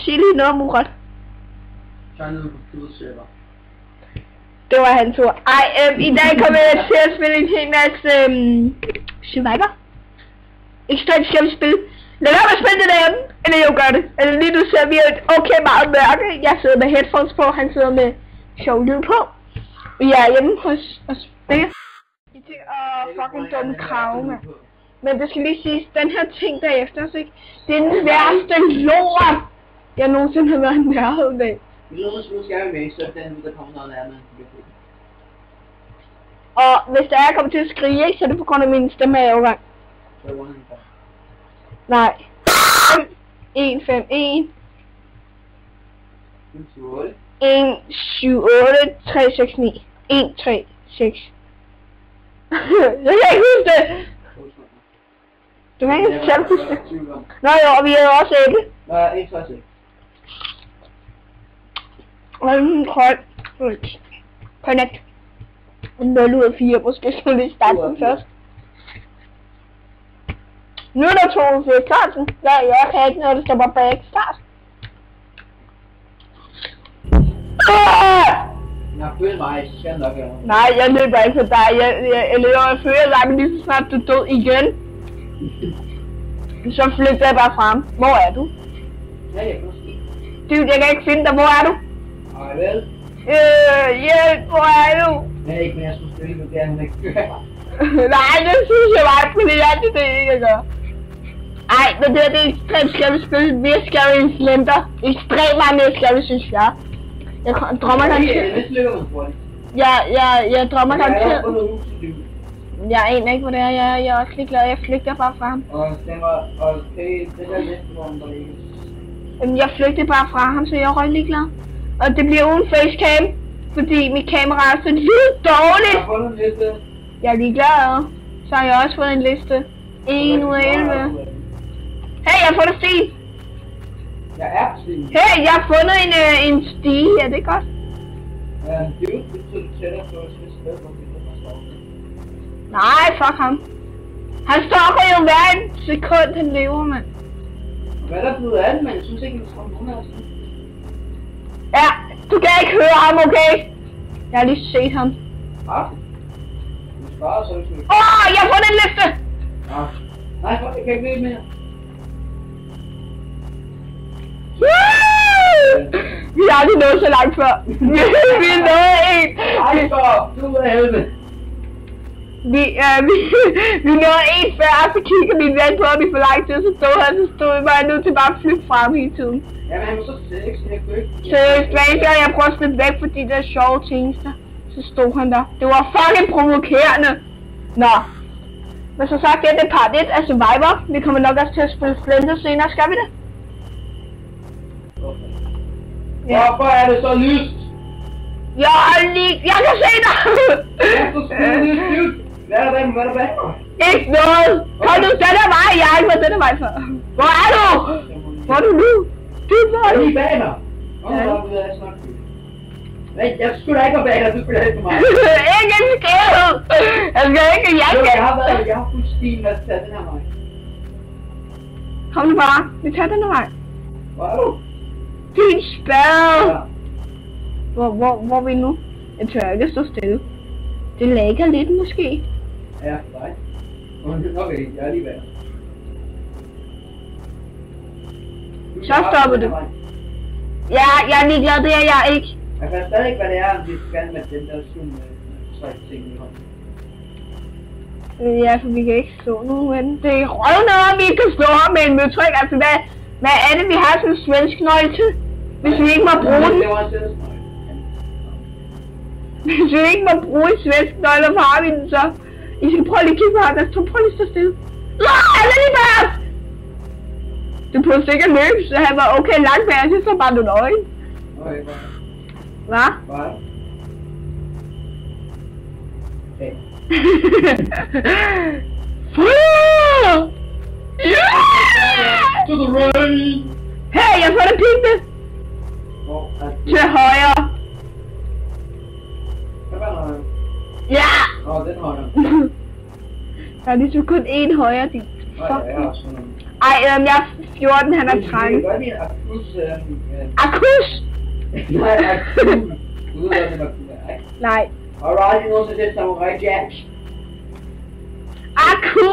Sig lige noget, Murat. Det var hans ord. I dag kommer jeg til at spille en ting, Survivor. Ekstremt skæmt spil. Lad være med at spille det derhjemme. Eller jo, gør det. Eller lige nu ser vi et okay meget mørke. Jeg sidder med headphones på, han sidder med sjov lyd på. Vi er hjemme hos os begge. I ting fucking dumme krave, mand. Men det skal lige siges, den her ting derefter, så ikke? Det er den værste lort, jeg nogensinde har været i nærheden af. Vi lyder nu skal vi med, så den der kommer noget nærmere. Og hvis der er kommet til at skrige, ikke, så er det på grund af min stemme af overgang. Nej. 1, 5, 1. 1, 7, 8, 3, 6, 9. 1, 3, 6. Jeg kan ikke huske det. Du kan ikke selv huske det. Nå jo, og vi er jo også æble. Nej, 1, 3, 6. Connect. 0 ud af 4, måske skulle lige starte den først. Nu er der 2 for starten. Jeg kan ikke noget, der står bare bag start. Jeg føler mig, så skal jeg nok gøre noget. Nej, jeg løber ikke for dig. Jeg løber og føler dig, men lige så snart du død igen. Så flygter jeg bare frem. Hvor er du? Ja, jeg kan se. Dude, jeg kan ikke finde dig. Hvor er du? Nej, vel? Hjælp, hvor er du? Jeg er ikke mere, jeg skulle spille, men det er hun ikke gør. Nej, det synes jeg bare ikke, fordi det er det ikke at gøre. Ej, men det er ekstremt skæmt spil. Mere skæmt end Slender. Ekstremt meget mere skæmt, synes jeg. Jeg drømmer garanteret. Det lykker man for det. Jeg drømmer garanteret. Jeg aner ikke, hvor det er. Jeg er også lige glad. Jeg flygter bare fra ham. Og det der næste morgen, der ligger. Jamen, jeg flygter bare fra ham, så jeg er rigtig glad. Og det bliver uden facecam, fordi mit kamera er så lidt dårligt. Jeg har fundet en liste. Jeg er ligeglad. Så har jeg også fået en liste. 1 ud af 11. Hey, jeg har fundet Stig. Jeg er Stig. Hey, jeg har fundet en Stig. Ja, det er godt. Ja, det er jo lidt tættere på at spille sted, hvor det er for. Nej, fuck ham. Han stokker jo hver en sekund, han lever, mand. Hvad er der blevet af den, men jeg synes ikke, at det nogen af os. Ja, du kan ikke høre ham, okay? Jeg har lige set ham. Ja. Du sparer så ikke. Jeg har fundet en liste! Ja. Nej, jeg kan ikke ved mere. Vi har aldrig nået så langt før. Vi er nået en. Nej, du er helvede. Vi nåede en før, så kigger min ven på, at vi for lang tid, så stod vi bare nødt til bare at flytte frem hele tiden. Jamen, han var så sexy, jeg kunne ikke. Seriøst, hver eneste gang jeg prøvede at flytte væk for de der sjove ting, så stod han der. Det var fucking provokerende. Nå. Men så sagt, det er part 1 af Survivor. Vi kommer nok også til at spille Splinter senere, skal vi det? Ja. Hvorfor er det så lyst? Jeg kan se dig! Jeg får sgu lyst. Hvad er der bag? Ikke noget! Kom nu, den er vej! Jeg har ikke været den vej før. Hvor er du? Hvor er du nu? Du er hvor? Jeg er lige bag dig. Jeg skulle da ikke være bag dig, du skulle da ikke for mig. Ikke en skade! Jeg skal ikke hjælpe. Jeg har fuldt stil med at tage den her vej. Kom nu bare, vi tager den her vej. Hvor er du? Din spade! Ja. Hvor er vi nu? Jeg tør ikke at stå stille. Det lægger lidt måske. Ja, nej. Okay, jeg er lige bag. Så stopper du. Ja, jeg er ligeglad, det er jeg ikke. Jeg kan stadig ikke, hvad det er, om vi skal med den der zoom-ting i hånden. Ja, for vi kan ikke stå nu, men det er røvende, at vi ikke kan stå her med en mødtryk. Altså, hvad er det, vi har sådan en svensk nøgle til? Hvis vi ikke må bruge den. Det var en svensk nøgle. Hvis vi ikke må bruge en svensk nøgle, så har vi den så. I skal prøve lige at kigge på ham, prøv lige at stå stille. Han er lige bag os! Du prøvede sikkert løbe, så han var okay langt bag os, så bare nogle øjne. Okay, bare. Hvad? Bare. Okay. To the right! Hey, jeg får det pigte! Til højre! Hvad var der? Ja! Den højre. Der er ligesom kun én højre, din. Nej, jeg har også sådan. Ej, jeg er 14, han er 13. Det kan godt lide Akus. Akus? Nej, Akus. Du ved, hvad det var, ikke? Nej. Har du aldrig nogensinde set Samurai Jack? Aku!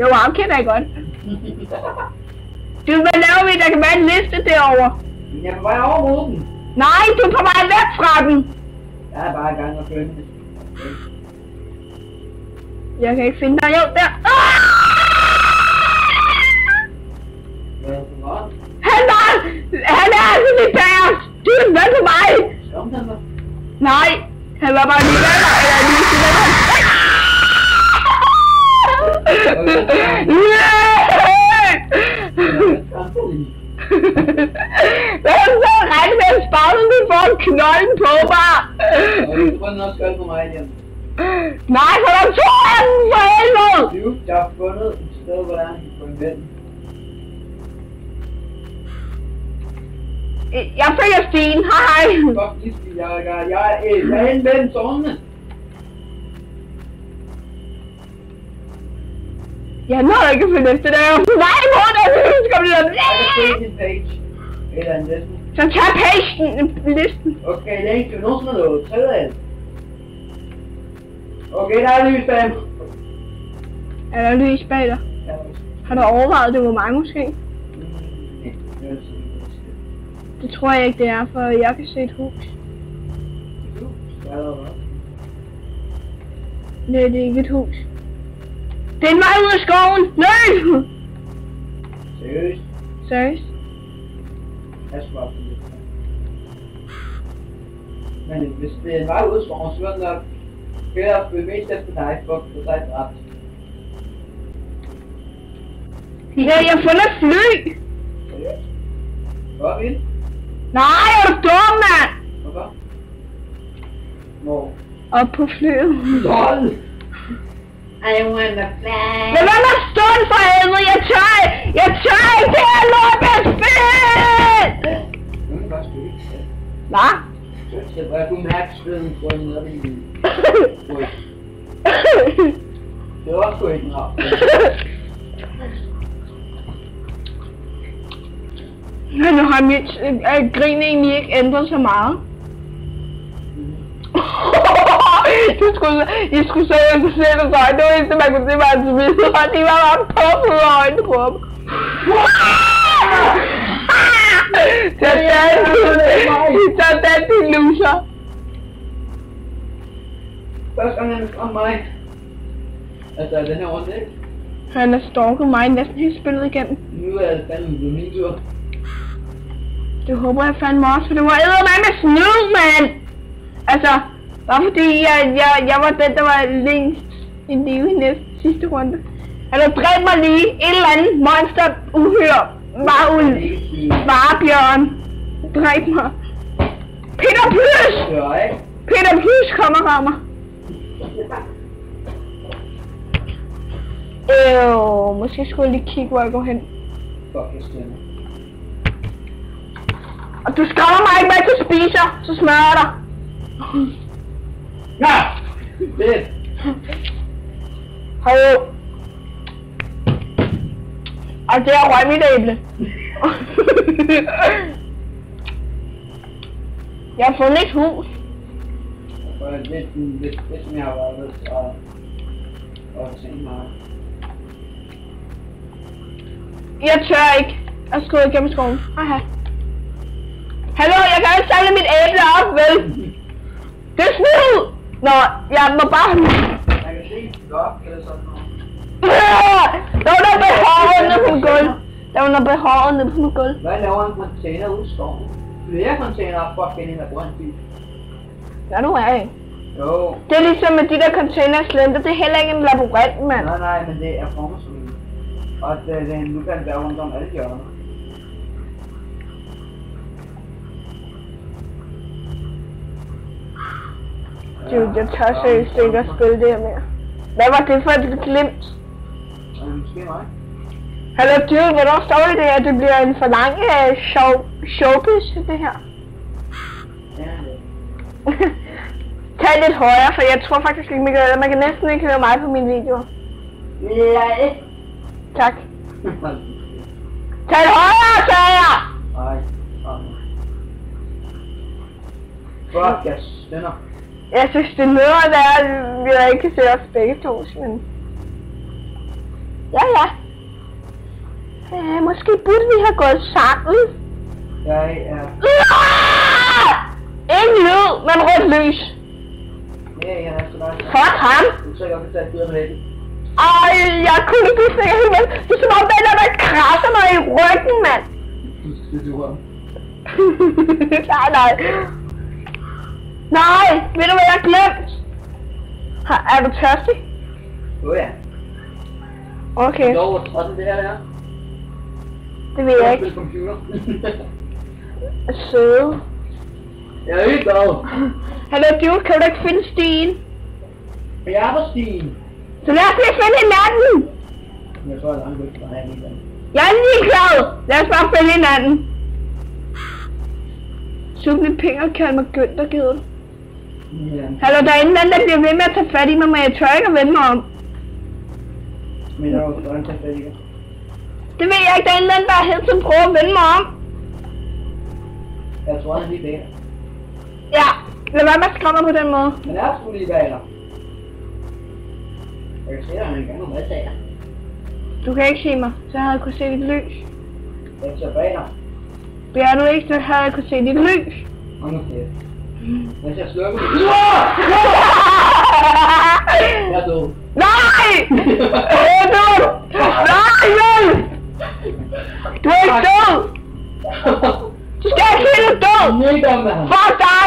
Jo, ham kender jeg godt. Du, hvad laver vi? Der kan være en liste derovre. Jeg er på vej over mod den. Nej, du er på vej væk fra den. Jeg er bare i gang med at følge det. Jeg kan ikke finde dig. Jo, der. Hvad er det for noget? Han er altså lige bag os. Du er med på mig. Kom den så. Nej, han var bare lige bag mig. Eller lige til mig. Hvad er det så regnet med at spavne, du får knolden på mig? Og du får den også godt på mig igen. Nej, for der to af den for helvede! Du, jeg har fundet et sted, hvor der er en på en ven. Jeg følger stien, hej! Fuck, jeg er en ven, tårnene. Jeg nåede ikke at finde efter det. Nej, hvor er det? Skal vi Jeg kan se din page. Eller en listen. så tag listen. Okay, længe du nogensinde noget. Tredje af. Okay, der er lys bag mig. Er der lys bag dig? Har du overvejet, det var mig måske? Det tror jeg ikke, det er, for jeg kan se et hus. Nej, det er ikke et hus. Det er en vej ud af skoven! Løb! Seriøst? Seriøst? Jeg skal bare finde det. Men hvis det er en vej ud af skoven, så er den nok bedre at mest efter dig, for at få dig dræbt. Ja, jeg har fundet et fly! Seriøst? Hvor er vi? Nej, er du dum, mand! Hvorfor? Hvor? Op på flyet. LOL! I wanna fly. Lad være med at stå den for helvede, jeg tør ikke det her lortespil! Hvad skal du ikke sige? Hvad? Jeg kunne mærke støden på en nede i det var sgu ikke en rap. Men nu har mit grin egentlig ikke ændret så meget. I skulle så ikke se det så. Det var eneste man kunne se var hans videre, og de var bare pumpet af øjnene på ham. Sådan, din loser. Første gang han kom mig. Altså den her runde, ikke? Han har stalket mig næsten helt spillet igennem. Nu er det fandme på min tur. Det håber jeg fandme også, for det var eddermame snyd, mand! Altså, bare fordi jeg var den, der var længst i live i sidste runde. Han har dræbt mig lige et eller andet monster uhyre. Varebjørn. Dræb mig. Peter Plys! Peter Plys kommer og rammer. Måske skulle jeg lige kigge, hvor jeg går hen. Fuck, jeg stemmer. Og du skræmmer mig ikke med, at du spiser, så smører jeg dig. Ja! Fedt! Hov. Og det er røg mit æble. Jeg har fundet et hus. Det som jeg har været ved og tænke mig. Jeg tør ikke at skrive igennem skoven. Hej. Hallo, jeg kan ikke samle mit æble op, vel? Det er snyd! Nå, jeg må bare... Jeg kan se et blok eller sådan noget. Der var noget behåret nede på mit gulv. Der var noget behåret nede på mit gulv. Hvad laver en container ude i skoven? Flere containere for at finde en labyrintbil. Hvad nu er det? Jo. Det er ligesom med de der containerslenter. Det er heller ikke en labyrint, mand. Nej, men det er formet som en. Og nu kan det være rundt om alle hjørner. Dude, jeg tør seriøst ikke at spille det her mere. Hvad var det for et glimt? Måske mig. Hallo dude, hvornår står det at det bliver en for lang showbiz, det her? Ja, Tag lidt højere, for jeg tror faktisk ikke, man kan næsten ikke høre mig på mine videoer. ja. Tak. Tag højre, sagde jeg! Nej, fuck, jeg spænder. Jeg synes, det er noget, der er, vi ikke kan se os begge to, men... Ja. Måske burde vi have gået sammen. Jeg er... Ingen lyd, men rødt lys. Ja, jeg er så langt. Fuck ham! Du tror, jeg godt kan tage et bidder med det. Ej, jeg kunne ikke blive sikker helt med. Det er som om, der krasser mig i ryggen, mand. Det duer. Nej. Nej, ved du hvad jeg har glemt? Er du tørstig? Ja. Okay, Hvor træt det her er? det ved jeg ikke. Spil computer. Søde. Jeg er helt glad. Hallo dude, kan du ikke finde stien? Jeg er på stien. Så lad os lige finde hinanden. Jeg tror, at han vil have en igen. Jeg er ligeglad. Lad os bare finde hinanden. Sug mit pinger og kald mig Günther, gider du? Ja. Hallo, der er en eller anden, der bliver ved med at tage fat i mig, men jeg tør ikke at vende mig om. Men jeg har jo sådan tage fat i det. Det ved jeg ikke, der er en eller anden, der hele tiden prøver at vende mig om. Jeg tror, han er lige bag dig. Ja, lad være med at skræmme mig på den måde. Men jeg er sgu lige bag dig. Jeg kan se dig en gang, hvad sagde jeg? Du kan ikke se mig, så havde jeg kunne se dit lys. Jeg ser bag dig. Bliver du ikke, så havde jeg kunne se dit lys. Hold nu kæft. Hvis jeg slukker det. Jeg er død. Nej! Jeg er død! Nej, hjælp! Du er ikke død! Du skal ikke se, du er død! Mega, mand! Fuck dig!